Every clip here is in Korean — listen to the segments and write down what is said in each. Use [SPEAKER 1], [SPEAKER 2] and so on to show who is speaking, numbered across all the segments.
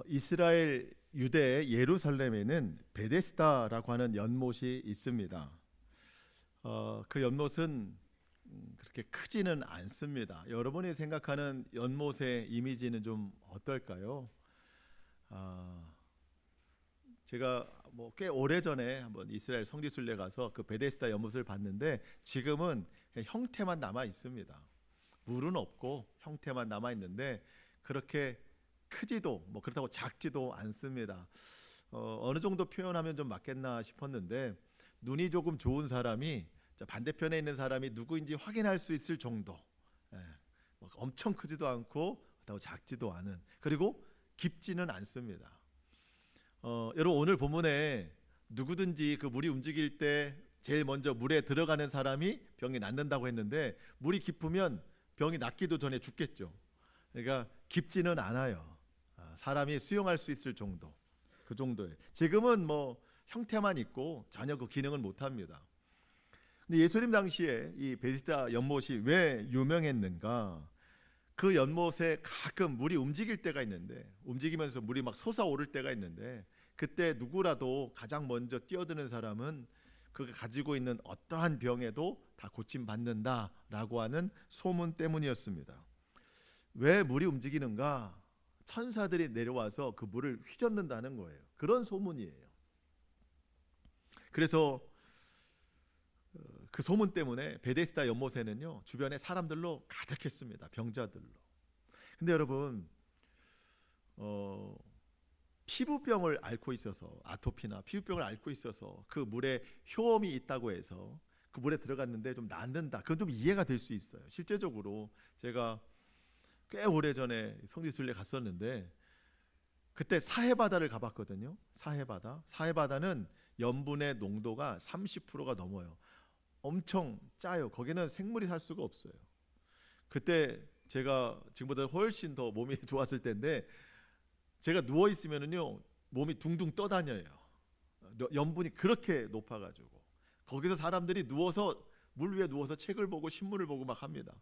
[SPEAKER 1] 이스라엘 유대 예루살렘에는 베데스다라고 하는 연못이 있습니다. 그 연못은 그렇게 크지는 않습니다. 여러분이 생각하는 연못의 이미지는 좀 어떨까요? 제가 꽤 오래전에 한번 이스라엘 성지순례 가서 그 베데스다 연못을 봤는데 지금은 형태만 남아 있습니다. 물은 없고 형태만 남아 있는데 그렇게 크지도 그렇다고 작지도 않습니다. 어느 정도 표현하면 좀 맞겠나 싶었는데 눈이 조금 좋은 사람이 반대편에 있는 사람이 누구인지 확인할 수 있을 정도. 예, 엄청 크지도 않고 그렇다고 작지도 않은, 그리고 깊지는 않습니다. 여러분 오늘 본문에 누구든지 그 물이 움직일 때 제일 먼저 물에 들어가는 사람이 병이 낫는다고 했는데 물이 깊으면 병이 낫기도 전에 죽겠죠. 그러니까 깊지는 않아요. 사람이 수용할 수 있을 정도, 그 정도에. 지금은 형태만 있고 전혀 그 기능을 못합니다. 근데 예수님 당시에 이 베데스다 연못이 왜 유명했는가? 그 연못에 가끔 물이 움직일 때가 있는데, 움직이면서 물이 막 솟아오를 때가 있는데, 그때 누구라도 가장 먼저 뛰어드는 사람은 그가 가지고 있는 어떠한 병에도 다 고침받는다라고 하는 소문 때문이었습니다. 왜 물이 움직이는가? 천사들이 내려와서 그 물을 휘젓는다는 거예요. 그런 소문이에요. 그래서 그 소문 때문에 베데스다 연못에는요, 주변에 사람들로 가득했습니다. 병자들로. 근데 여러분, 피부병을 앓고 있어서, 아토피나 피부병을 앓고 있어서 그 물에 효험이 있다고 해서 그 물에 들어갔는데 좀 낫는다, 그건 좀 이해가 될 수 있어요. 실제적으로 제가 꽤 오래전에 성지순례 갔었는데 그때 사해바다를 가봤거든요. 사해바다는 염분의 농도가 30%가 넘어요. 엄청 짜요. 거기는 생물이 살 수가 없어요. 그때 제가 지금보다 훨씬 더 몸이 좋았을 텐데 제가 누워 있으면은요 몸이 둥둥 떠다녀요. 염분이 그렇게 높아가지고 거기서 사람들이 누워서 물 위에 누워서 책을 보고 신문을 보고 막 합니다.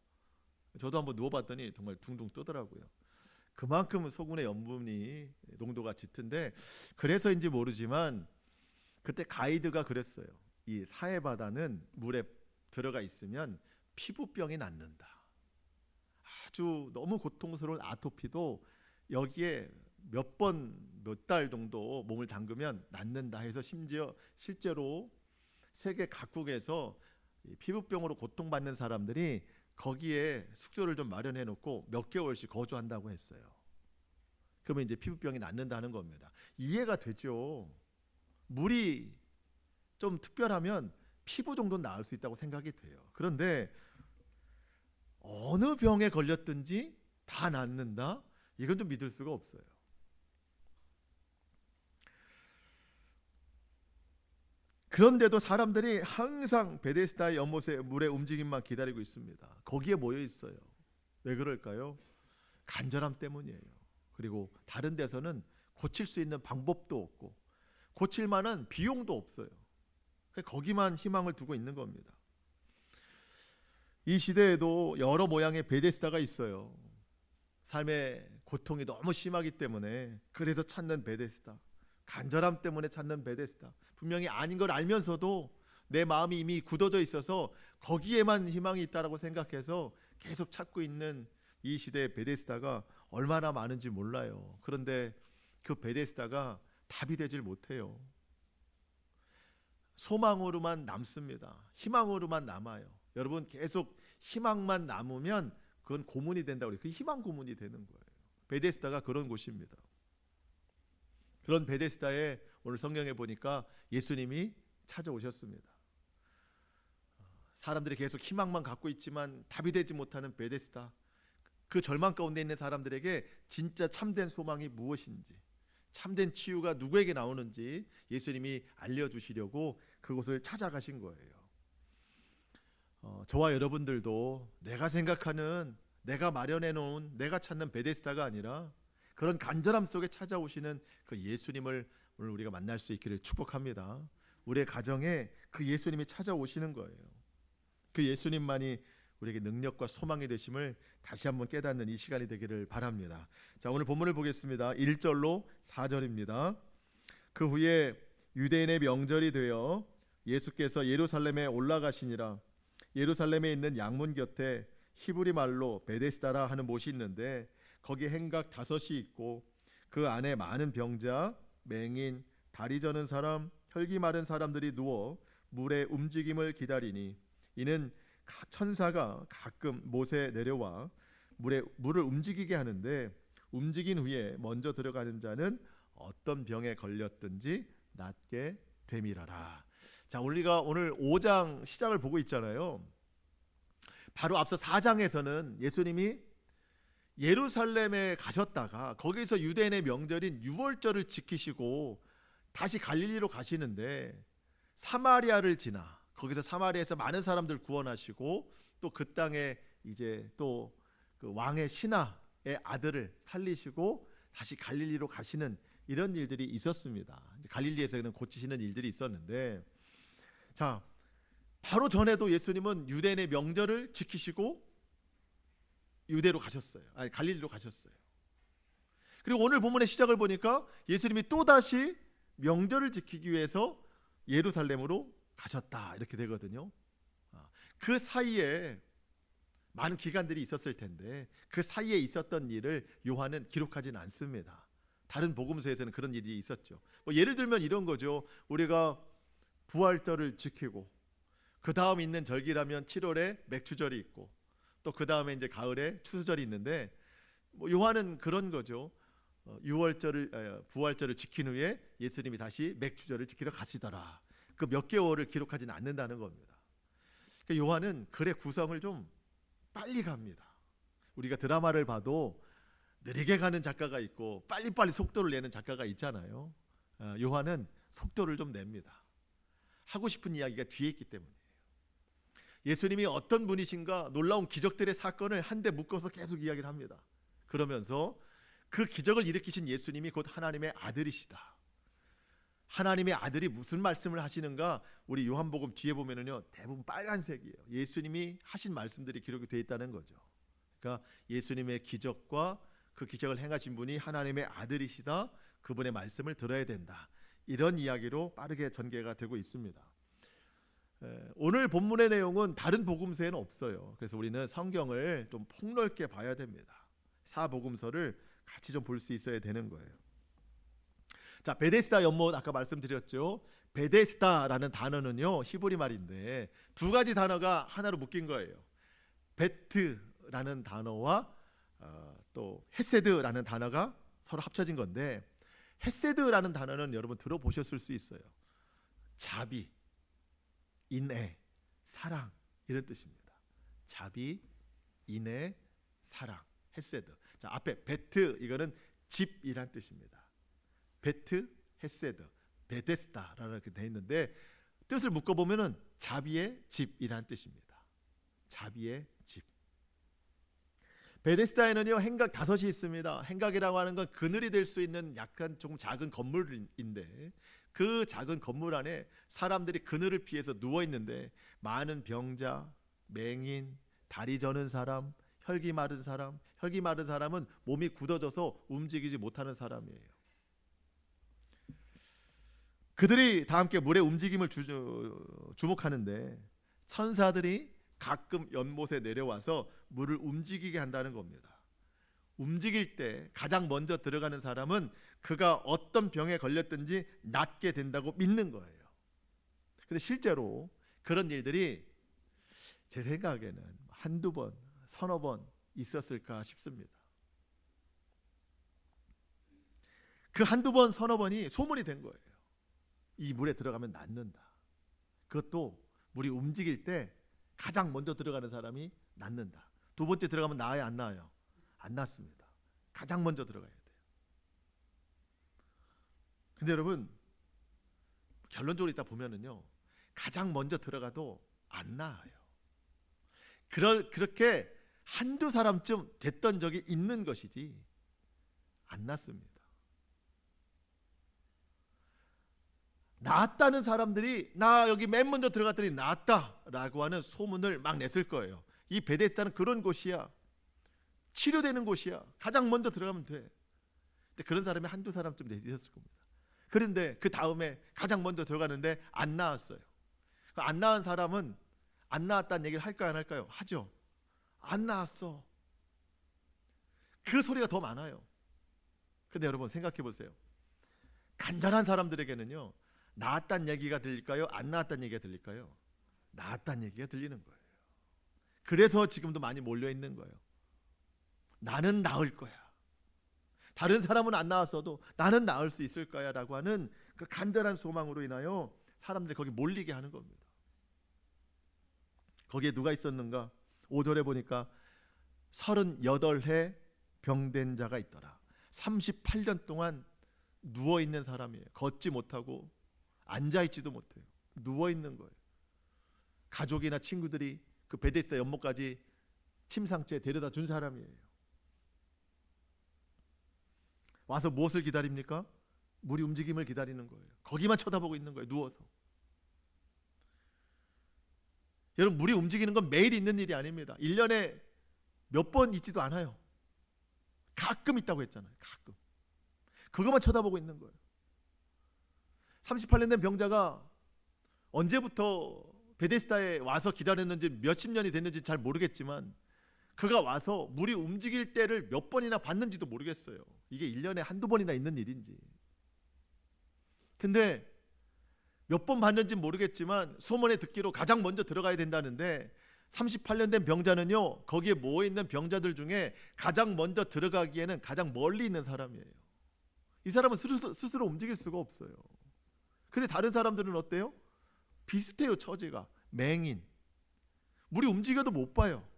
[SPEAKER 1] 저도 한번 누워봤더니 정말 둥둥 뜨더라고요. 그만큼 소금의 염분이 농도가 짙은데, 그래서인지 모르지만 그때 가이드가 그랬어요. 이 사해바다는 물에 들어가 있으면 피부병이 낫는다. 아주 너무 고통스러운 아토피도 여기에 몇 달 정도 몸을 담그면 낫는다 해서 심지어 실제로 세계 각국에서 피부병으로 고통받는 사람들이 거기에 숙소를 좀 마련해 놓고 몇 개월씩 거주한다고 했어요. 그러면 이제 피부병이 낫는다는 겁니다. 이해가 되죠. 물이 좀 특별하면 피부 정도는 나을 수 있다고 생각이 돼요. 그런데 어느 병에 걸렸든지 다 낫는다? 이건 좀 믿을 수가 없어요. 그런데도 사람들이 항상 베데스다의 연못의 물의 움직임만 기다리고 있습니다. 거기에 모여 있어요. 왜 그럴까요? 간절함 때문이에요. 그리고 다른 데서는 고칠 수 있는 방법도 없고 고칠 만한 비용도 없어요. 거기만 희망을 두고 있는 겁니다. 이 시대에도 여러 모양의 베데스다가 있어요. 삶의 고통이 너무 심하기 때문에 그래서 찾는 베데스다, 간절함 때문에 찾는 베데스다, 분명히 아닌 걸 알면서도 내 마음이 이미 굳어져 있어서 거기에만 희망이 있다라고 생각해서 계속 찾고 있는 이 시대의 베데스다가 얼마나 많은지 몰라요. 그런데 그 베데스다가 답이 되질 못해요. 소망으로만 남습니다. 희망으로만 남아요. 여러분 계속 희망만 남으면 그건 고문이 된다고 해요. 그 희망 고문이 되는 거예요. 베데스다가 그런 곳입니다. 그런 베데스다에 오늘 성경에 보니까 예수님이 찾아오셨습니다. 사람들이 계속 희망만 갖고 있지만 답이 되지 못하는 베데스다, 그 절망 가운데 있는 사람들에게 진짜 참된 소망이 무엇인지, 참된 치유가 누구에게 나오는지 예수님이 알려주시려고 그곳을 찾아가신 거예요. 저와 여러분들도 내가 생각하는, 내가 마련해 놓은, 내가 찾는 베데스다가 아니라 그런 간절함 속에 찾아오시는 그 예수님을 오늘 우리가 만날 수 있기를 축복합니다. 우리의 가정에 그 예수님이 찾아오시는 거예요. 그 예수님만이 우리에게 능력과 소망이 되심을 다시 한번 깨닫는 이 시간이 되기를 바랍니다. 자, 오늘 본문을 보겠습니다. 1절로 4절입니다. 그 후에 유대인의 명절이 되어 예수께서 예루살렘에 올라가시니라. 예루살렘에 있는 양문 곁에 히브리 말로 베데스다라 하는 못이 있는데 거기 행각 5이 있고 그 안에 많은 병자, 맹인, 다리 저는 사람, 혈기 마른 사람들이 누워 물의 움직임을 기다리니 이는 천사가 가끔 못에 내려와 물을 움직이게 하는데 움직인 후에 먼저 들어가는 자는 어떤 병에 걸렸든지 낫게 되밀어라. 자, 우리가 오늘 5장 시작을 보고 있잖아요. 바로 앞서 4장에서는 예수님이 예루살렘에 가셨다가 거기서 유대인의 명절인 유월절을 지키시고 다시 갈릴리로 가시는데 사마리아를 지나 거기서 사마리아에서 많은 사람들 구원하시고 또 그 땅에 이제 또 그 왕의 신하의 아들을 살리시고 다시 갈릴리로 가시는 이런 일들이 있었습니다. 갈릴리에서는 고치시는 일들이 있었는데, 자, 바로 전에도 예수님은 유대인의 명절을 지키시고 유대로 가셨어요. 아니, 갈릴리로 가셨어요. 그리고 오늘 본문의 시작을 보니까 예수님이 또다시 명절을 지키기 위해서 예루살렘으로 가셨다 이렇게 되거든요. 그 사이에 많은 기간들이 있었을 텐데 그 사이에 있었던 일을 요한은 기록하지는 않습니다. 다른 복음서에서는 그런 일이 있었죠. 뭐 예를 들면 이런 거죠. 우리가 부활절을 지키고 그 다음 있는 절기라면 7월에 맥주절이 있고 또 그 다음에 이제 가을에 추수절이 있는데 뭐 요한은 그런 거죠. 부활절을 지킨 후에 예수님이 다시 맥주절을 지키러 가시더라. 그 몇 개월을 기록하지는 않는다는 겁니다. 그러니까 요한은 글의 구성을 좀 빨리 갑니다. 우리가 드라마를 봐도 느리게 가는 작가가 있고 빨리빨리 속도를 내는 작가가 있잖아요. 요한은 속도를 좀 냅니다. 하고 싶은 이야기가 뒤에 있기 때문이에요. 예수님이 어떤 분이신가 놀라운 기적들의 사건을 한데 묶어서 계속 이야기를 합니다. 그러면서 그 기적을 일으키신 예수님이 곧 하나님의 아들이시다. 하나님의 아들이 무슨 말씀을 하시는가? 우리 요한복음 뒤에 보면은요 대부분 빨간색이에요. 예수님이 하신 말씀들이 기록이 되어 있다는 거죠. 그러니까 예수님의 기적과 그 기적을 행하신 분이 하나님의 아들이시다. 그분의 말씀을 들어야 된다. 이런 이야기로 빠르게 전개가 되고 있습니다. 오늘 본문의 내용은 다른 복음서에는 없어요. 그래서 우리는 성경을 좀 폭넓게 봐야 됩니다. 사복음서를 같이 좀 볼 수 있어야 되는 거예요. 자, 베데스다 연못 아까 말씀드렸죠. 베데스다라는 단어는요 히브리 말인데 두 가지 단어가 하나로 묶인 거예요. 베트라는 단어와 또 헤세드라는 단어가 서로 합쳐진 건데, 헤세드라는 단어는 여러분 들어보셨을 수 있어요. 자비, 인애, 사랑 이런 뜻입니다. 자비, 인애, 사랑, 헤세드. 자, 앞에 베트 이거는 집이란 뜻입니다. 베트, 헤세드, 베데스다라고 이렇게 돼 있는데 뜻을 묶어 보면은 자비의 집이란 뜻입니다. 자비의 집. 베데스다에는요 행각 5이 있습니다. 행각이라고 하는 건 그늘이 될 수 있는 약간 조금 작은 건물인데 그 작은 건물 안에 사람들이 그늘을 피해서 누워 있는데 많은 병자, 맹인, 다리 저는 사람, 혈기 마른 사람. 혈기 마른 사람은 몸이 굳어져서 움직이지 못하는 사람이에요. 그들이 다 함께 물의 움직임을 주목하는데 천사들이 가끔 연못에 내려와서 물을 움직이게 한다는 겁니다. 움직일 때 가장 먼저 들어가는 사람은 그가 어떤 병에 걸렸든지 낫게 된다고 믿는 거예요. 근데 실제로 그런 일들이 제 생각에는 한두 번, 서너 번 있었을까 싶습니다. 그 한두 번, 서너 번이 소문이 된 거예요. 이 물에 들어가면 낫는다. 그것도 물이 움직일 때 가장 먼저 들어가는 사람이 낫는다. 두 번째 들어가면 나아요, 안 나아요? 안 낫습니다. 가장 먼저 들어가야 돼요. 근데 여러분 결론적으로 있다 보면은요 가장 먼저 들어가도 안 나아요. 그렇게 한두 사람쯤 됐던 적이 있는 것이지 안 낫습니다. 나았다는 사람들이 나 여기 맨 먼저 들어갔더니 나았다라고 하는 소문을 막 냈을 거예요. 이 베데스다는 그런 곳이야. 치료되는 곳이야. 가장 먼저 들어가면 돼. 근데 그런 사람이 한두 사람쯤 있었을 겁니다. 그런데 그 다음에 가장 먼저 들어가는데 안 나왔어요. 안 나은 사람은 안 나왔다는 얘기를 할까요, 안 할까요? 하죠. 안 나왔어. 그 소리가 더 많아요. 근데 여러분 생각해 보세요. 간절한 사람들에게는요, 나았다는 얘기가 들릴까요? 안 나았다는 얘기가 들릴까요? 나았다는 얘기가 들리는 거예요. 그래서 지금도 많이 몰려 있는 거예요. 나는 나을 거야. 다른 사람은 안 나왔어도 나는 나을 수 있을 거야 라고 하는 그 간절한 소망으로 인하여 사람들이 거기 몰리게 하는 겁니다. 거기에 누가 있었는가? 5절에 보니까 38해 병된 자가 있더라. 38년 동안 누워있는 사람이에요. 걷지 못하고 앉아있지도 못해요. 누워있는 거예요. 가족이나 친구들이 그 베데스다 연못까지 침상째 데려다 준 사람이에요. 와서 무엇을 기다립니까? 물이 움직임을 기다리는 거예요. 거기만 쳐다보고 있는 거예요. 누워서. 여러분, 물이 움직이는 건 매일 있는 일이 아닙니다. 1년에 몇 번 있지도 않아요. 가끔 있다고 했잖아요. 가끔. 그것만 쳐다보고 있는 거예요. 38년 된 병자가 언제부터 베데스다에 와서 기다렸는지 몇십 년이 됐는지 잘 모르겠지만 그가 와서 물이 움직일 때를 몇 번이나 봤는지도 모르겠어요. 이게 1년에 한두 번이나 있는 일인지. 근데 몇 번 봤는지 모르겠지만 소문에 듣기로 가장 먼저 들어가야 된다는데 38년 된 병자는요, 거기에 모여있는 병자들 중에 가장 먼저 들어가기에는 가장 멀리 있는 사람이에요. 이 사람은 스스로 움직일 수가 없어요. 근데 다른 사람들은 어때요? 비슷해요. 처지가. 맹인. 물이 움직여도 못 봐요.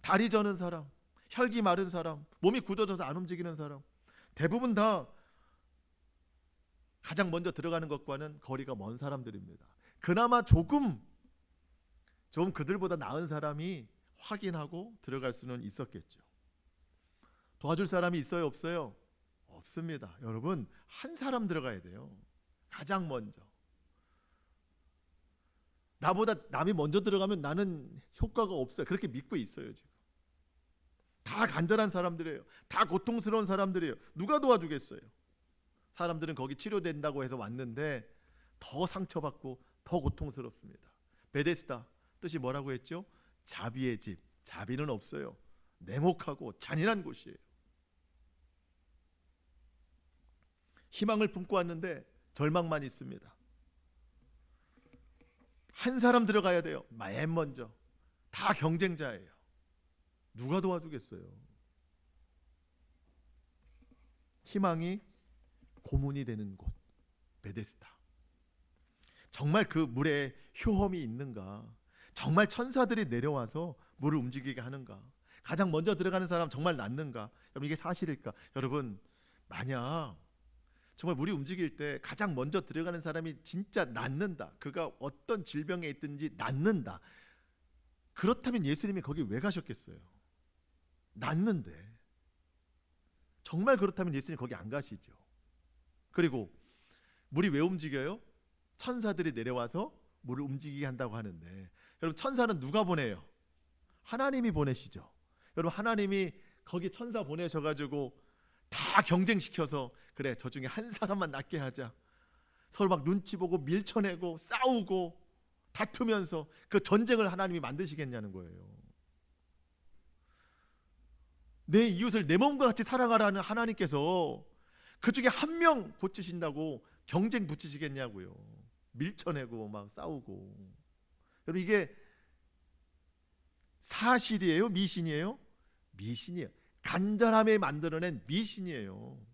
[SPEAKER 1] 다리 저는 사람, 혈기 마른 사람, 몸이 굳어져서 안 움직이는 사람, 대부분 다 가장 먼저 들어가는 것과는 거리가 먼 사람들입니다. 그나마 조금 그들보다 나은 사람이 확인하고 들어갈 수는 있었겠죠. 도와줄 사람이 있어요, 없어요? 없습니다. 여러분, 한 사람 들어가야 돼요. 가장 먼저. 나보다 남이 먼저 들어가면 나는 효과가 없어요. 그렇게 믿고 있어요, 지금. 다 간절한 사람들이에요. 다 고통스러운 사람들이에요. 누가 도와주겠어요? 사람들은 거기 치료된다고 해서 왔는데 더 상처받고 더 고통스럽습니다. 베데스다 뜻이 뭐라고 했죠? 자비의 집. 자비는 없어요. 냉혹하고 잔인한 곳이에요. 희망을 품고 왔는데 절망만 있습니다. 한 사람 들어가야 돼요. 맨 먼저. 다 경쟁자예요. 누가 도와주겠어요? 희망이 고문이 되는 곳, 베데스다. 정말 그 물에 효험이 있는가? 정말 천사들이 내려와서 물을 움직이게 하는가? 가장 먼저 들어가는 사람 정말 낫는가? 여러분, 이게 사실일까? 여러분, 만약 정말 물이 움직일 때 가장 먼저 들어가는 사람이 진짜 낫는다, 그가 어떤 질병에 있든지 낫는다, 그렇다면 예수님이 거기 왜 가셨겠어요? 낫는데. 정말 그렇다면 예수님 거기 안 가시죠. 그리고 물이 왜 움직여요? 천사들이 내려와서 물을 움직이게 한다고 하는데, 여러분, 천사는 누가 보내요? 하나님이 보내시죠. 여러분, 하나님이 거기 천사 보내셔가지고 다 경쟁시켜서, 그래, 저 중에 한 사람만 낫게 하자, 서로 막 눈치 보고 밀쳐내고 싸우고 다투면서 그 전쟁을 하나님이 만드시겠냐는 거예요. 내 이웃을 내 몸과 같이 사랑하라는 하나님께서 그 중에 한 명 고치신다고 경쟁 붙이시겠냐고요. 밀쳐내고 막 싸우고. 여러분, 이게 사실이에요? 미신이에요? 미신이에요. 간절함에 만들어낸 미신이에요.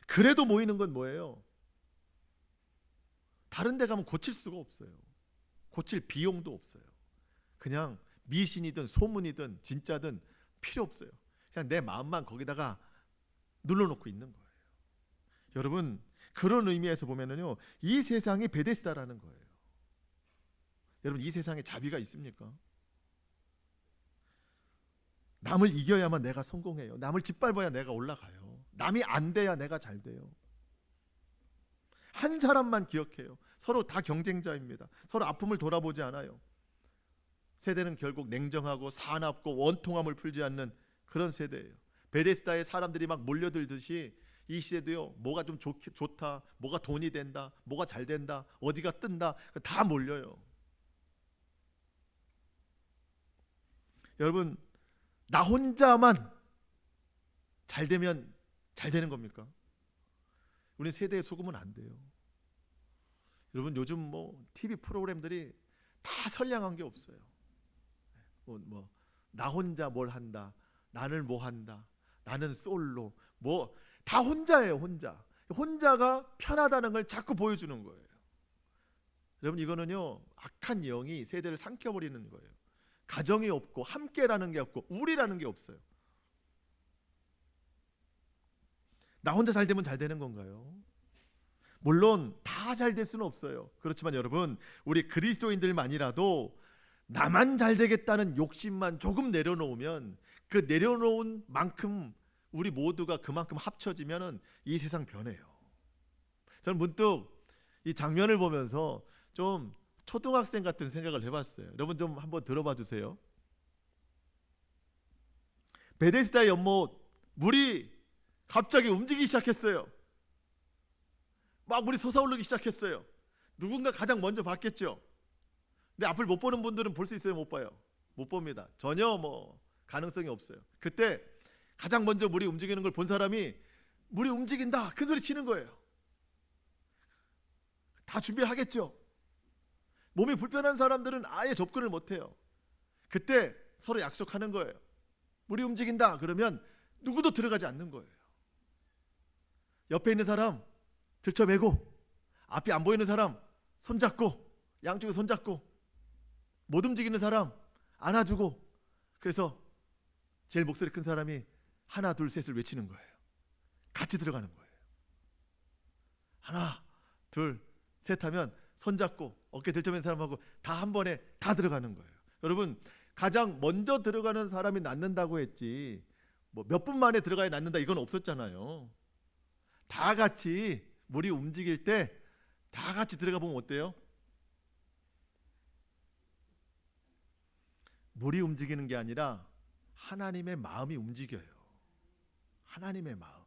[SPEAKER 1] 그래도 모이는 건 뭐예요? 다른 데 가면 고칠 수가 없어요. 고칠 비용도 없어요. 그냥 미신이든 소문이든 진짜든 필요 없어요. 그냥 내 마음만 거기다가 눌러놓고 있는 거예요. 여러분, 그런 의미에서 보면은요, 이 세상이 베데스다라는 거예요. 여러분, 이 세상에 자비가 있습니까? 남을 이겨야만 내가 성공해요. 남을 짓밟아야 내가 올라가요. 남이 안 돼야 내가 잘 돼요. 한 사람만 기억해요. 서로 다 경쟁자입니다. 서로 아픔을 돌아보지 않아요. 세대는 결국 냉정하고 사납고 원통함을 풀지 않는 그런 세대예요. 베데스다에 사람들이 막 몰려들듯이 이 시대도요, 뭐가 좀 좋다, 뭐가 돈이 된다, 뭐가 잘 된다, 어디가 뜬다, 다 몰려요. 여러분, 나 혼자만 잘 되면 잘 되는 겁니까? 우리 세대에 속으면 안 돼요. 여러분, 요즘 뭐 TV 프로그램들이 다 선량한 게 없어요. 나 혼자 뭘 한다, 나는 뭐 한다, 나는 솔로, 뭐 다 혼자예요. 혼자가 편하다는 걸 자꾸 보여주는 거예요. 여러분, 이거는요, 악한 영이 세대를 삼켜버리는 거예요. 가정이 없고 함께라는 게 없고 우리라는 게 없어요. 나 혼자 잘 되면 잘 되는 건가요? 물론 다 잘 될 수는 없어요. 그렇지만 여러분, 우리 그리스도인들만이라도 나만 잘 되겠다는 욕심만 조금 내려놓으면, 그 내려놓은 만큼 우리 모두가 그만큼 합쳐지면은 이 세상 변해요. 저는 문득 이 장면을 보면서 좀 초등학생 같은 생각을 해봤어요. 여러분 좀 한번 들어봐 주세요. 베데스다 연못, 물이 갑자기 움직이기 시작했어요. 막 물이 솟아오르기 시작했어요. 누군가 가장 먼저 봤겠죠. 근데 앞을 못 보는 분들은 볼 수 있어요, 못 봐요? 못 봅니다. 전혀 뭐 가능성이 없어요. 그때 가장 먼저 물이 움직이는 걸 본 사람이 물이 움직인다, 큰 소리 치는 거예요. 다 준비하겠죠. 몸이 불편한 사람들은 아예 접근을 못해요. 그때 서로 약속하는 거예요. 물이 움직인다 그러면 누구도 들어가지 않는 거예요. 옆에 있는 사람 들쳐매고, 앞이 안 보이는 사람 손잡고, 양쪽에 손잡고, 못 움직이는 사람 안아주고, 그래서 제일 목소리 큰 사람이 하나 둘 셋을 외치는 거예요. 같이 들어가는 거예요. 하나 둘 셋 하면 손잡고 어깨 들쳐맨 사람하고 다 한 번에 다 들어가는 거예요. 여러분, 가장 먼저 들어가는 사람이 낫는다고 했지 뭐 몇 분 만에 들어가야 낫는다 이건 없었잖아요. 다 같이 물이 움직일 때 다 같이 들어가 보면 어때요? 물이 움직이는 게 아니라 하나님의 마음이 움직여요. 하나님의 마음이.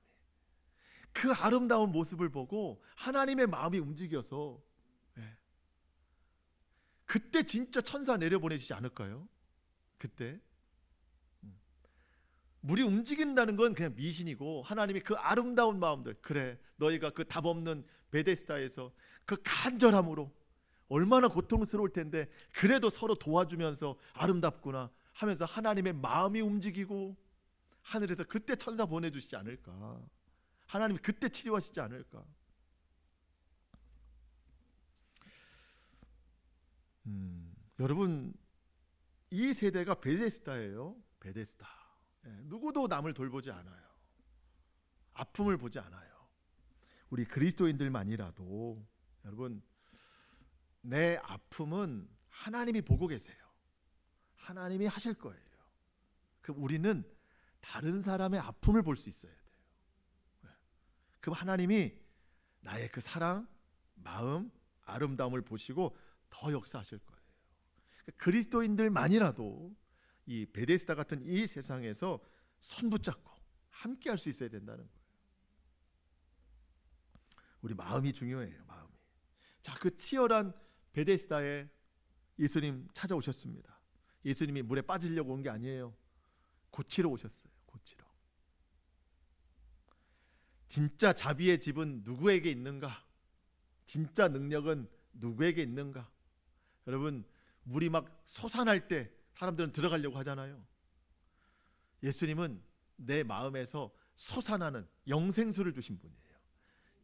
[SPEAKER 1] 그 아름다운 모습을 보고 하나님의 마음이 움직여서, 그때 진짜 천사 내려보내시지 않을까요? 그때 물이 움직인다는 건 그냥 미신이고, 하나님이 그 아름다운 마음들, 그래 너희가 그 답 없는 베데스다에서 그 간절함으로 얼마나 고통스러울 텐데 그래도 서로 도와주면서 아름답구나 하면서 하나님의 마음이 움직이고, 하늘에서 그때 천사 보내주시지 않을까, 하나님이 그때 치료하시지 않을까. 여러분, 이 세대가 베데스다예요. 베데스다. 누구도 남을 돌보지 않아요. 아픔을 보지 않아요. 우리 그리스도인들만이라도 여러분, 내 아픔은 하나님이 보고 계세요. 하나님이 하실 거예요. 그럼 우리는 다른 사람의 아픔을 볼 수 있어야 돼요. 그럼 하나님이 나의 그 사랑, 마음, 아름다움을 보시고 더 역사하실 거예요. 그리스도인들만이라도 이 베데스다 같은 이 세상에서 손 붙잡고 함께 할 수 있어야 된다는 거예요. 우리 마음이 중요해요. 마음이. 자, 그 치열한 베데스다에 예수님 찾아오셨습니다. 예수님이 물에 빠지려고 온 게 아니에요. 고치러 오셨어요. 고치러. 진짜 자비의 집은 누구에게 있는가? 진짜 능력은 누구에게 있는가? 여러분, 물이 막 솟아날 때 사람들은 들어가려고 하잖아요. 예수님은 내 마음에서 솟아나는 영생수를 주신 분이에요.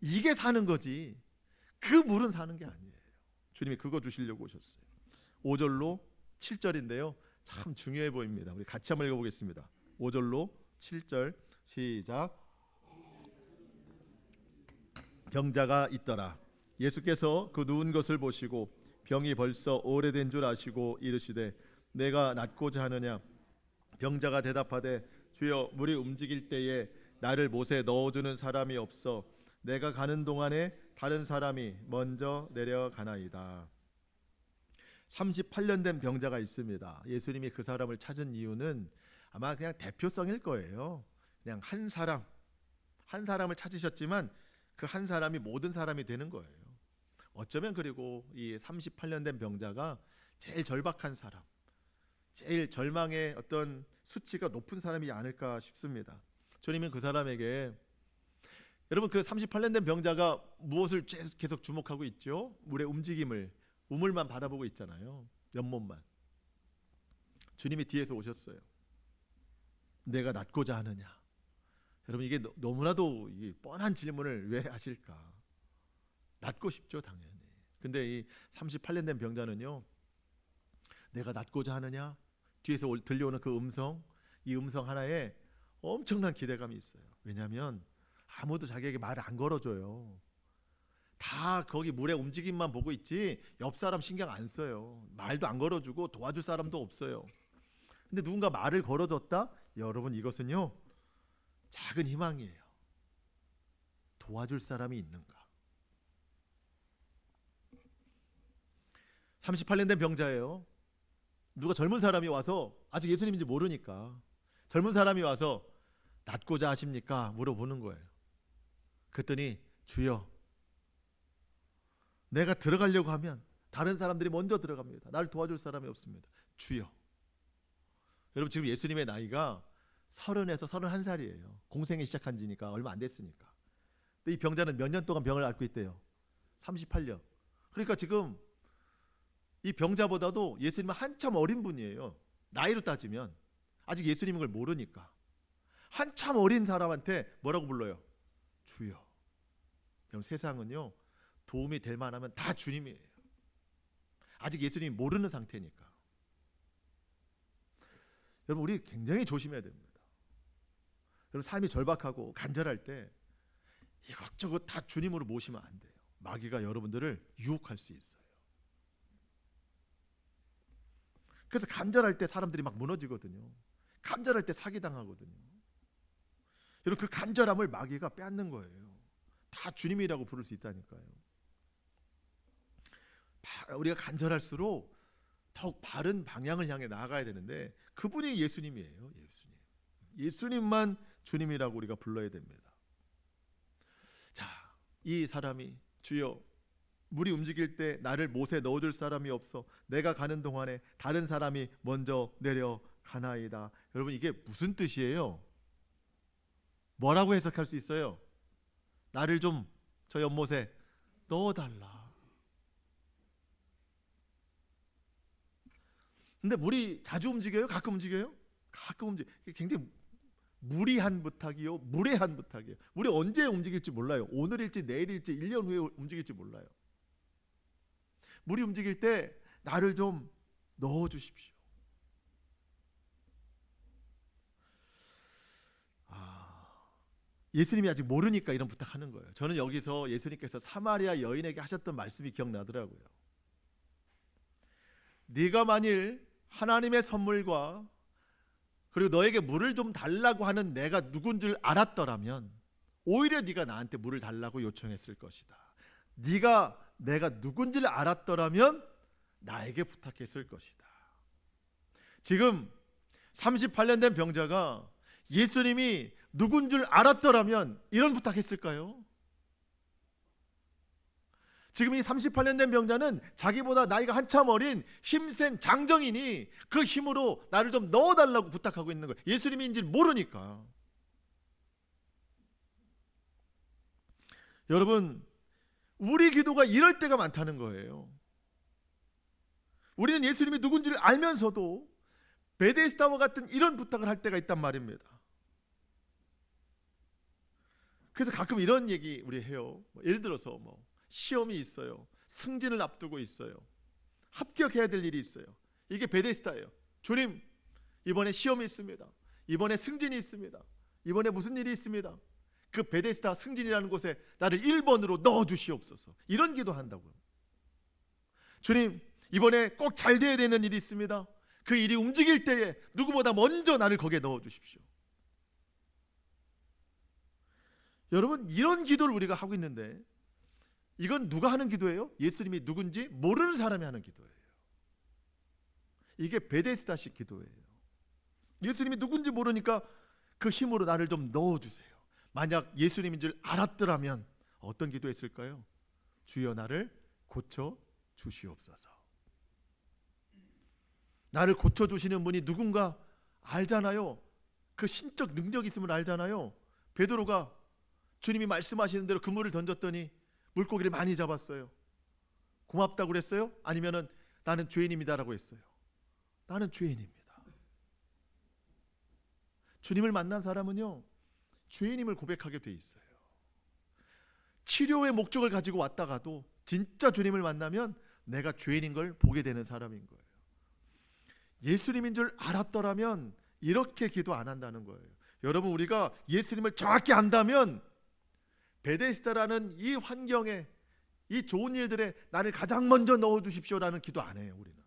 [SPEAKER 1] 이게 사는 거지 그 물은 사는 게 아니에요. 주님이 그거 주시려고 오셨어요. 5절로 7절인데요, 참 중요해 보입니다. 우리 같이 한번 읽어보겠습니다. 5절로 7절 시작. 병자가 있더라. 예수께서 그 누운 것을 보시고 병이 벌써 오래된 줄 아시고 이르시되 내가 낫고자 하느냐. 병자가 대답하되 주여, 물이 움직일 때에 나를 못에 넣어주는 사람이 없어 내가 가는 동안에 다른 사람이 먼저 내려가나이다. 38년 된 병자가 있습니다. 예수님이 그 사람을 찾은 이유는 아마 그냥 대표성일 거예요. 그냥 한 사람을 찾으셨지만 그 한 사람이 모든 사람이 되는 거예요. 어쩌면 그리고 이 38년 된 병자가 제일 절박한 사람, 제일 절망의 어떤 수치가 높은 사람이 아닐까 싶습니다. 주님은 그 사람에게, 여러분 그 38년 된 병자가 무엇을 계속 주목하고 있죠? 물의 움직임을, 우물만 바라보고 있잖아요. 옆몸만. 주님이 뒤에서 오셨어요. 내가 낫고자 하느냐? 여러분 이게 너무나도 뻔한 질문을 왜 하실까? 낫고 싶죠, 당연히. 근데 이 38년 된 병자는요, 내가 낫고자 하느냐? 뒤에서 들려오는 그 음성, 이 음성 하나에 엄청난 기대감이 있어요. 왜냐하면 아무도 자기에게 말을 안 걸어줘요. 다 거기 물의 움직임만 보고 있지 옆 사람 신경 안 써요. 말도 안 걸어주고 도와줄 사람도 없어요. 근데 누군가 말을 걸어줬다? 여러분 이것은요, 작은 희망이에요. 도와줄 사람이 있는가? 38년 된 병자예요. 누가 젊은 사람이 와서, 아직 예수님인지 모르니까 젊은 사람이 와서 낫고자 하십니까? 물어보는 거예요. 그랬더니 주여, 내가 들어가려고 하면 다른 사람들이 먼저 들어갑니다. 나를 도와줄 사람이 없습니다. 주여. 여러분 지금 예수님의 나이가 30에서 31살이에요. 공생이 시작한 지니까 얼마 안 됐으니까. 근데 이 병자는 몇 년 동안 병을 앓고 있대요? 38년. 그러니까 지금 이 병자보다도 예수님은 한참 어린 분이에요. 나이로 따지면. 아직 예수님인 걸 모르니까. 한참 어린 사람한테 뭐라고 불러요? 주여. 그럼 세상은요, 도움이 될 만하면 다 주님이에요. 아직 예수님이 모르는 상태니까. 여러분 우리 굉장히 조심해야 됩니다. 여러분 삶이 절박하고 간절할 때 이것저것 다 주님으로 모시면 안 돼요. 마귀가 여러분들을 유혹할 수 있어요. 그래서 간절할 때 사람들이 막 무너지거든요. 간절할 때 사기당하거든요. 여러분 그 간절함을 마귀가 빼앗는 거예요. 다 주님이라고 부를 수 있다니까요. 우리가 간절할수록 더욱 바른 방향을 향해 나아가야 되는데 그분이 예수님이에요. 예수님만 주님이라고 우리가 불러야 됩니다. 자, 이 사람이 주여, 물이 움직일 때 나를 못에 넣어줄 사람이 없어 내가 가는 동안에 다른 사람이 먼저 내려가나이다. 여러분 이게 무슨 뜻이에요? 뭐라고 해석할 수 있어요? 나를 좀 저 연못에 넣어달라. 근데 물이 자주 움직여요? 가끔 움직여요? 가끔 움직여요. 굉장히 무리한 부탁이요, 무례한 부탁이에요. 물이 언제 움직일지 몰라요. 오늘일지 내일일지 1년 후에 움직일지 몰라요. 물이 움직일 때 나를 좀 넣어주십시오. 예수님이 아직 모르니까 이런 부탁하는 거예요. 저는 여기서 예수님께서 사마리아 여인에게 하셨던 말씀이 기억나더라고요. 네가 만일 하나님의 선물과 그리고 너에게 물을 좀 달라고 하는 내가 누군 줄 알았더라면 오히려 네가 나한테 물을 달라고 요청했을 것이다. 네가 내가 누군지를 알았더라면 나에게 부탁했을 것이다. 지금 38년 된 병자가 예수님이 누군 줄 알았더라면 이런 부탁했을까요? 지금 이 38년 된 병자는 자기보다 나이가 한참 어린 힘센 장정인이 그 힘으로 나를 좀 넣어달라고 부탁하고 있는 거예요. 예수님인지 모르니까. 여러분, 우리 기도가 이럴 때가 많다는 거예요. 우리는 예수님이 누군지를 알면서도 베데스다와 같은 이런 부탁을 할 때가 있단 말입니다. 그래서 가끔 이런 얘기 우리 해요. 예를 들어서 시험이 있어요. 승진을 앞두고 있어요. 합격해야 될 일이 있어요. 이게 베데스다예요. 주님, 이번에 시험이 있습니다. 이번에 승진이 있습니다. 이번에 무슨 일이 있습니다. 그 베데스다 승진이라는 곳에 나를 1번으로 넣어주시옵소서. 이런 기도한다고요. 주님, 이번에 꼭 잘 돼야 되는 일이 있습니다. 그 일이 움직일 때에 누구보다 먼저 나를 거기에 넣어주십시오. 여러분, 이런 기도를 우리가 하고 있는데 이건 누가 하는 기도예요? 예수님이 누군지 모르는 사람이 하는 기도예요. 이게 베데스다식 기도예요. 예수님이 누군지 모르니까 그 힘으로 나를 좀 넣어주세요. 만약 예수님인 줄 알았더라면 어떤 기도했을까요? 주여 나를 고쳐 주시옵소서. 나를 고쳐 주시는 분이 누군가 알잖아요. 그 신적 능력이 있음을 알잖아요. 베드로가 주님이 말씀하시는 대로 그물을 던졌더니 물고기를 많이 잡았어요. 고맙다고 그랬어요? 아니면은 나는 죄인입니다라고 했어요? 나는 죄인입니다. 주님을 만난 사람은요, 죄인임을 고백하게 돼 있어요. 치료의 목적을 가지고 왔다가도 진짜 주님을 만나면 내가 죄인인 걸 보게 되는 사람인 거예요. 예수님인 줄 알았더라면 이렇게 기도 안 한다는 거예요. 여러분, 우리가 예수님을 정확히 안다면 베데스다라는 이 환경에, 이 좋은 일들에 나를 가장 먼저 넣어주십시오라는 기도 안 해요. 우리는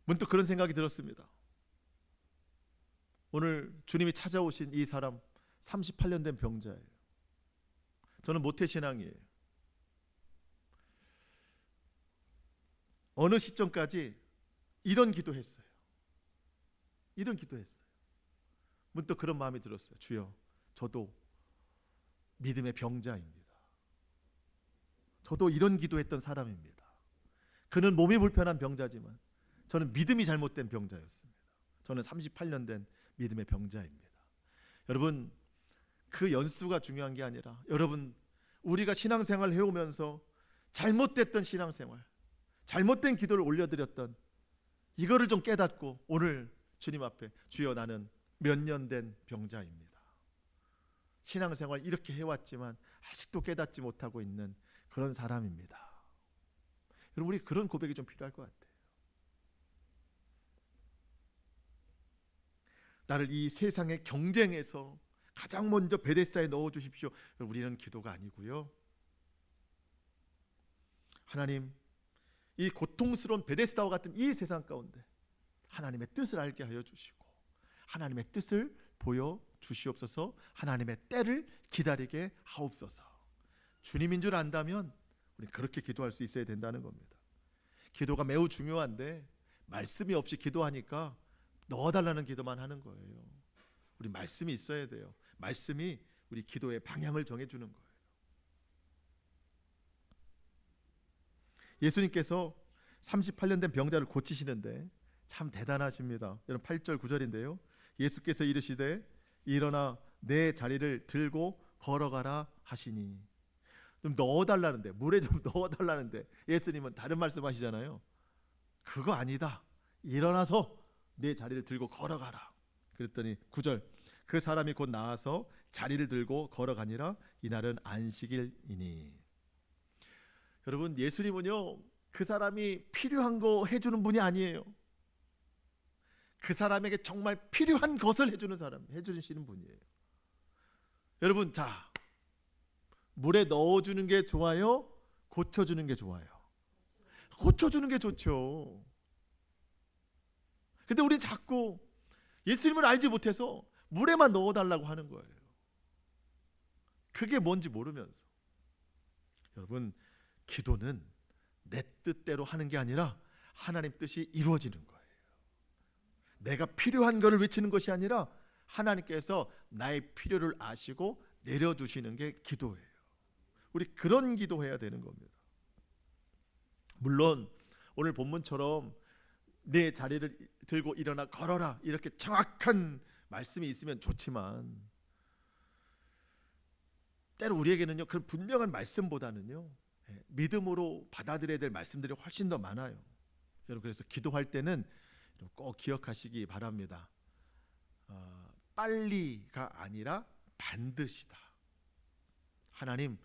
[SPEAKER 1] 문득 그런 생각이 들었습니다. 오늘 주님이 찾아오신 이 사람 38년 된 병자예요. 저는 모태신앙이에요. 어느 시점까지 이런 기도했어요. 이런 기도했어요. 문득 그런 마음이 들었어요. 주여, 저도 믿음의 병자입니다. 저도 이런 기도했던 사람입니다. 그는 몸이 불편한 병자지만 저는 믿음이 잘못된 병자였습니다. 저는 38년 된 믿음의 병자입니다. 여러분, 그 연수가 중요한 게 아니라 여러분, 우리가 신앙생활을 해오면서 잘못됐던 신앙생활, 잘못된 기도를 올려드렸던 이거를 좀 깨닫고 오늘 주님 앞에 주여 나는 몇 년 된 병자입니다. 신앙생활 이렇게 해왔지만 아직도 깨닫지 못하고 있는 그런 사람입니다. 여러분, 우리 그런 고백이 좀 필요할 것 같아요. 나를 이 세상의 경쟁에서 가장 먼저 베데스다에 넣어주십시오. 우리는 기도가 아니고요. 하나님, 이 고통스러운 베데스다와 같은 이 세상 가운데 하나님의 뜻을 알게 하여 주시고 하나님의 뜻을 보여 주시옵소서. 하나님의 때를 기다리게 하옵소서. 주님인 줄 안다면 우리 그렇게 기도할 수 있어야 된다는 겁니다. 기도가 매우 중요한데 말씀이 없이 기도하니까 넣어달라는 기도만 하는 거예요. 우리 말씀이 있어야 돼요. 말씀이 우리 기도의 방향을 정해주는 거예요. 예수님께서 38년 된 병자를 고치시는데 참 대단하십니다. 여러분 8절 9절인데요. 예수께서 이르시되 일어나 내 자리를 들고 걸어가라 하시니. 좀 넣어달라는데, 물에 좀 넣어달라는데 예수님은 다른 말씀하시잖아요. 그거 아니다. 일어나서 내 자리를 들고 걸어가라. 그랬더니 9절, 그 사람이 곧 나와서 자리를 들고 걸어가니라. 이날은 안식일이니. 여러분, 예수님은요 그 사람이 필요한 거 해주는 분이 아니에요. 그 사람에게 정말 필요한 것을 해주는 사람, 해주시는 분이에요. 여러분, 자, 물에 넣어주는 게 좋아요? 고쳐주는 게 좋아요? 고쳐주는 게 좋죠. 근데 우리 자꾸 예수님을 알지 못해서 물에만 넣어달라고 하는 거예요. 그게 뭔지 모르면서. 여러분, 기도는 내 뜻대로 하는 게 아니라 하나님 뜻이 이루어지는 거예요. 내가 필요한 것을 외치는 것이 아니라 하나님께서 나의 필요를 아시고 내려주시는 게 기도예요. 우리 그런 기도해야 되는 겁니다. 물론 오늘 본문처럼 내 자리를 들고 일어나 걸어라 이렇게 정확한 말씀이 있으면 좋지만 때로 우리에게는요 그런 분명한 말씀보다는요 믿음으로 받아들여야 될 말씀들이 훨씬 더 많아요. 여러분, 그래서 기도할 때는 꼭 기억하시기 바랍니다. 빨리가 아니라 반드시다. 하나님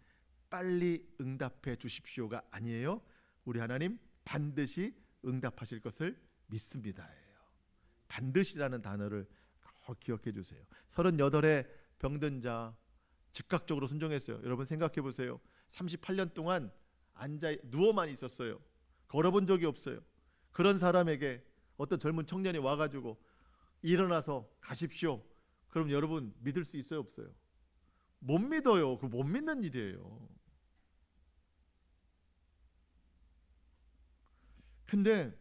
[SPEAKER 1] 빨리 응답해 주십시오가 아니에요. 우리 하나님 반드시 응답하실 것을 믿습니다. 반드시라는 단어를 꼭 기억해 주세요. 38의 병든 자 즉각적으로 순종했어요. 여러분 생각해 보세요. 38년 동안 누워만 있었어요. 걸어본 적이 없어요. 그런 사람에게 어떤 젊은 청년이 와가지고 일어나서 가십시오. 그럼 여러분 믿을 수 있어요, 없어요? 못 믿어요. 그 못 믿는 일이에요. 근데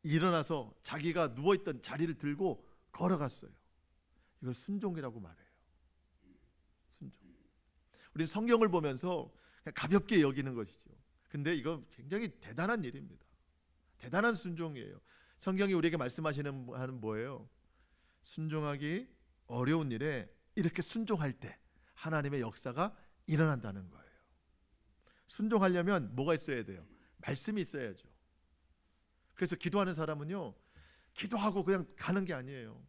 [SPEAKER 1] 일어나서 자기가 누워있던 자리를 들고 걸어갔어요. 이걸 순종이라고 말해요. 순종. 우리는 성경을 보면서 그냥 가볍게 여기는 것이죠. 근데 이건 굉장히 대단한 일입니다. 대단한 순종이에요. 성경이 우리에게 말씀하시는 하는 뭐예요? 순종하기 어려운 일에 이렇게 순종할 때 하나님의 역사가 일어난다는 거예요. 순종하려면 뭐가 있어야 돼요? 말씀이 있어야죠. 그래서 기도하는 사람은요, 기도하고 그냥 가는 게 아니에요.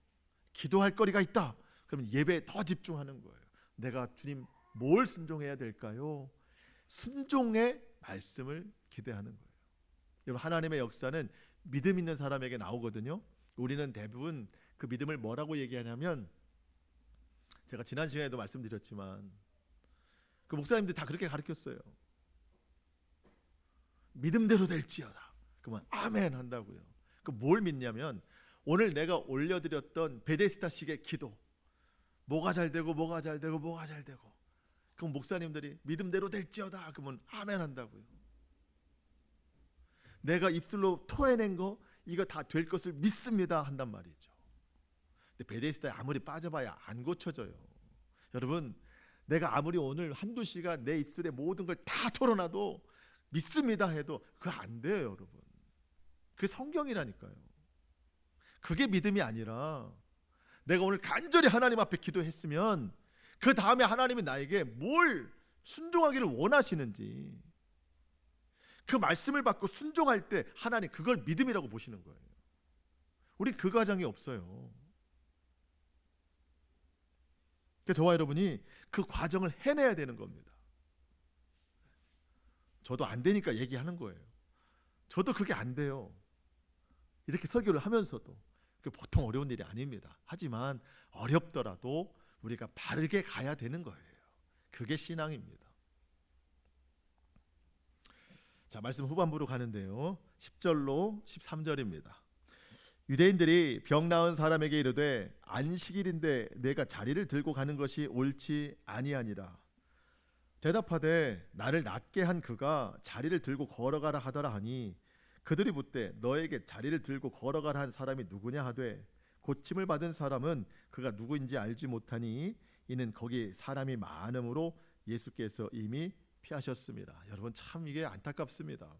[SPEAKER 1] 기도할 거리가 있다. 그러면 예배에 더 집중하는 거예요. 내가 주님 뭘 순종해야 될까요? 순종의 말씀을 기대하는 거예요. 여러분, 하나님의 역사는 믿음 있는 사람에게 나오거든요. 우리는 대부분 그 믿음을 뭐라고 얘기하냐면, 제가 지난 시간에도 말씀드렸지만 그 목사님들 다 그렇게 가르쳤어요. 믿음대로 될지어다. 그러면 아멘 한다고요. 그 뭘 믿냐면, 오늘 내가 올려드렸던 베데스다식의 기도, 뭐가 잘 되고 뭐가 잘 되고 뭐가 잘 되고, 그럼 목사님들이 믿음대로 될지어다 그러면 아멘 한다고요. 내가 입술로 토해낸 거 이거 다 될 것을 믿습니다 한단 말이죠. 근데 베데스다에 아무리 빠져봐야 안 고쳐져요. 여러분, 내가 아무리 오늘 한두 시간 내 입술에 모든 걸 다 털어놔도 믿습니다 해도 그거 안 돼요, 여러분. 그게 성경이라니까요. 그게 믿음이 아니라, 내가 오늘 간절히 하나님 앞에 기도했으면 그 다음에 하나님이 나에게 뭘 순종하기를 원하시는지, 그 말씀을 받고 순종할 때 하나님 그걸 믿음이라고 보시는 거예요. 우린 그 과정이 없어요. 그래서 저와 여러분이 그 과정을 해내야 되는 겁니다. 저도 안 되니까 얘기하는 거예요. 저도 그게 안 돼요. 이렇게 설교를 하면서도. 보통 어려운 일이 아닙니다. 하지만 어렵더라도 우리가 바르게 가야 되는 거예요. 그게 신앙입니다. 자, 말씀 후반부로 가는데요, 10절로 13절입니다. 유대인들이 병 나은 사람에게 이르되 안식일인데 내가 자리를 들고 가는 것이 옳지 아니하니라. 대답하되 나를 낫게 한 그가 자리를 들고 걸어가라 하더라 하니, 그들이 묻되 너에게 자리를 들고 걸어가라 한 사람이 누구냐 하되, 고침을 받은 사람은 그가 누구인지 알지 못하니 이는 거기 사람이 많음으로 예수께서 이미 피하셨습니다. 여러분, 참 이게 안타깝습니다.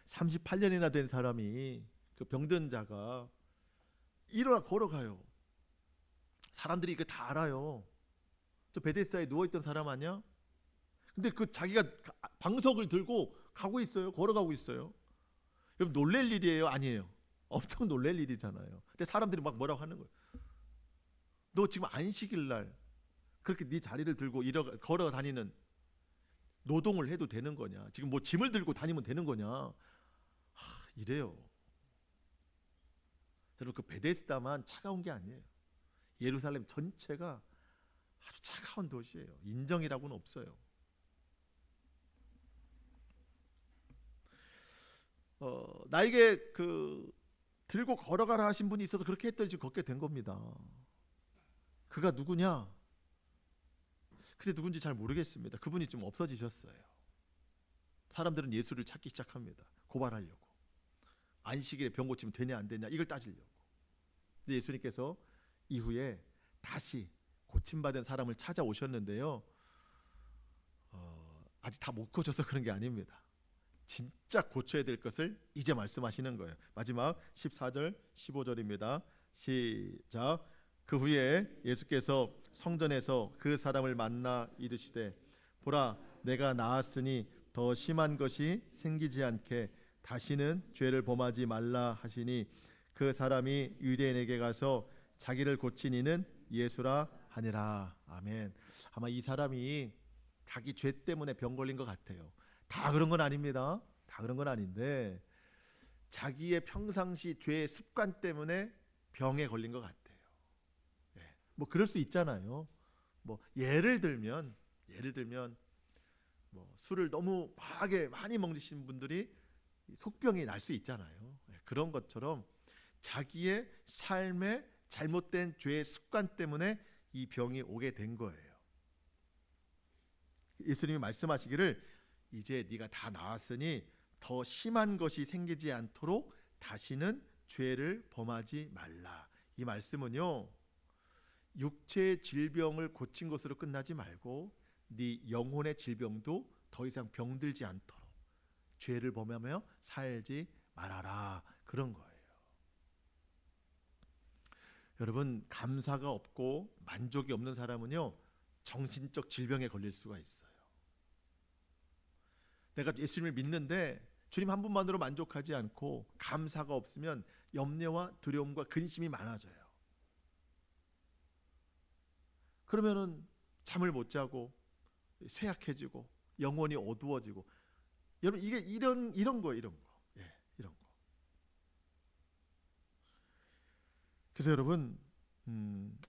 [SPEAKER 1] 38년이나 된 사람이, 그 병든 자가 일어나 걸어가요. 사람들이 이거 다 알아요. 저 베데스다에 누워있던 사람 아니야? 근데 그 자기가 방석을 들고 가고 있어요. 걸어가고 있어요. 여러분, 놀랄 일이에요? 아니에요? 엄청 놀랄 일이잖아요. 근데 사람들이 막 뭐라고 하는 거예요. 너 지금 안식일 날 그렇게 네 자리를 들고 걸어 다니는, 노동을 해도 되는 거냐? 지금 뭐 짐을 들고 다니면 되는 거냐? 이래요. 여러분, 그 베데스다만 차가운 게 아니에요. 예루살렘 전체가 아주 차가운 도시예요. 인정이라고는 없어요. 나에게 그 들고 걸어가라 하신 분이 있어서 그렇게 했더니 지금 걷게 된 겁니다. 그가 누구냐? 근데 누군지 잘 모르겠습니다. 그분이 좀 없어지셨어요. 사람들은 예수를 찾기 시작합니다. 고발하려고. 안식일에 병 고치면 되냐 안 되냐 이걸 따지려고. 근데 예수님께서 이후에 다시 고침받은 사람을 찾아오셨는데요, 아직 다 못 고쳐서 그런 게 아닙니다. 진짜 고쳐야 될 것을 이제 말씀하시는 거예요. 마지막 14절 15절입니다. 시작. 그 후에 예수께서 성전에서 그 사람을 만나 이르시되, 보라, 내가 나았으니 더 심한 것이 생기지 않게 다시는 죄를 범하지 말라 하시니, 그 사람이 유대인에게 가서 자기를 고친 이는 예수라 하니라. 아멘. 아마 이 사람이 자기 죄 때문에 병 걸린 것 같아요. 다 그런 건 아닙니다. 다 그런 건 아닌데, 자기의 평상시 죄의 습관 때문에 병에 걸린 것 같아요. 뭐 그럴 수 있잖아요. 뭐 예를 들면 뭐 술을 너무 과하게 많이 먹으신 분들이 속병이 날 수 있잖아요. 그런 것처럼 자기의 삶의 잘못된 죄의 습관 때문에 이 병이 오게 된 거예요. 예수님이 말씀하시기를 이제 네가 다 나았으니 더 심한 것이 생기지 않도록 다시는 죄를 범하지 말라. 이 말씀은요, 육체의 질병을 고친 것으로 끝나지 말고 네 영혼의 질병도 더 이상 병들지 않도록 죄를 범하며 살지 말아라, 그런 거예요. 여러분, 감사가 없고 만족이 없는 사람은요, 정신적 질병에 걸릴 수가 있어요. 내가 예수님을 믿는데 주님 한 분만으로 만족하지 않고 감사가 없으면 염려와 두려움과 근심이 많아져요. 그러면은 잠을 못 자고 쇠약해지고 영혼이 어두워지고, 여러분 이게 이런 거예요, 이런 거. 예, 이런 거. 그래서 여러분,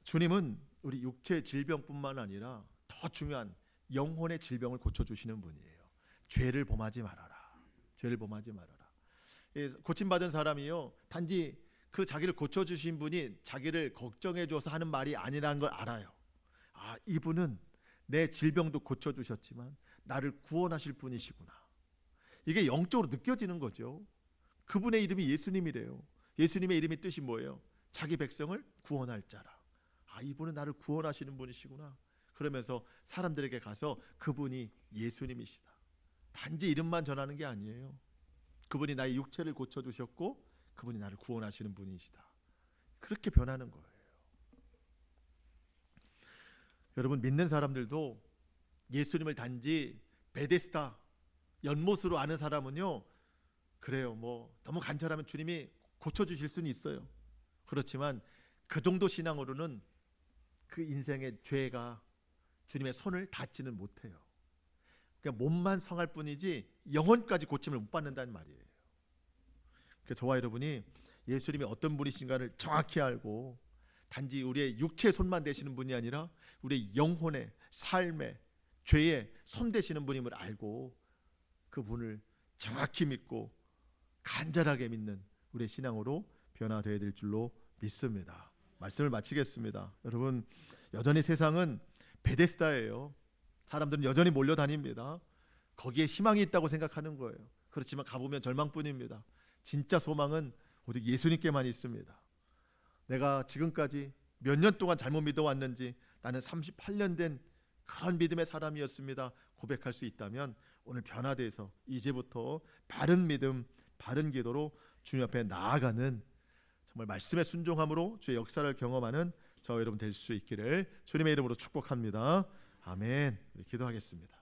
[SPEAKER 1] 주님은 우리 육체 질병뿐만 아니라 더 중요한 영혼의 질병을 고쳐주시는 분이에요. 죄를 범하지 말아라. 죄를 범하지 말아라. 고침받은 사람이요, 단지 그 자기를 고쳐주신 분이 자기를 걱정해줘서 하는 말이 아니라는 걸 알아요. 아, 이분은 내 질병도 고쳐주셨지만 나를 구원하실 분이시구나. 이게 영적으로 느껴지는 거죠. 그분의 이름이 예수님이래요. 예수님의 이름의 뜻이 뭐예요? 자기 백성을 구원할 자라. 아, 이분은 나를 구원하시는 분이시구나. 그러면서 사람들에게 가서 그분이 예수님이시다. 단지 이름만 전하는 게 아니에요. 그분이 나의 육체를 고쳐주셨고 그분이 나를 구원하시는 분이시다. 그렇게 변하는 거예요. 여러분, 믿는 사람들도 예수님을 단지 베데스다, 연못으로 아는 사람은요, 그래요, 뭐 너무 간절하면 주님이 고쳐주실 수는 있어요. 그렇지만 그 정도 신앙으로는 그 인생의 죄가 주님의 손을 닿지는 못해요. 그냥 몸만 성할 뿐이지 영혼까지 고침을 못 받는다는 말이에요. 그래서 저와 여러분이 예수님이 어떤 분이신가를 정확히 알고 단지 우리의 육체의 손만 대시는 분이 아니라 우리의 영혼의 삶의 죄의 손 대시는 분임을 알고 그분을 정확히 믿고 간절하게 믿는 우리의 신앙으로 변화되어야 될 줄로 믿습니다. 말씀을 마치겠습니다. 여러분, 여전히 세상은 베데스다예요. 사람들은 여전히 몰려다닙니다. 거기에 희망이 있다고 생각하는 거예요. 그렇지만 가보면 절망뿐입니다. 진짜 소망은 오직 예수님께만 있습니다. 내가 지금까지 몇 년 동안 잘못 믿어왔는지 나는 38년 된 그런 믿음의 사람이었습니다 고백할 수 있다면 오늘 변화돼서 이제부터 바른 믿음, 바른 기도로 주님 앞에 나아가는 정말 말씀의 순종함으로 주의 역사를 경험하는 저와 여러분 될 수 있기를 주님의 이름으로 축복합니다. 아멘. 기도하겠습니다.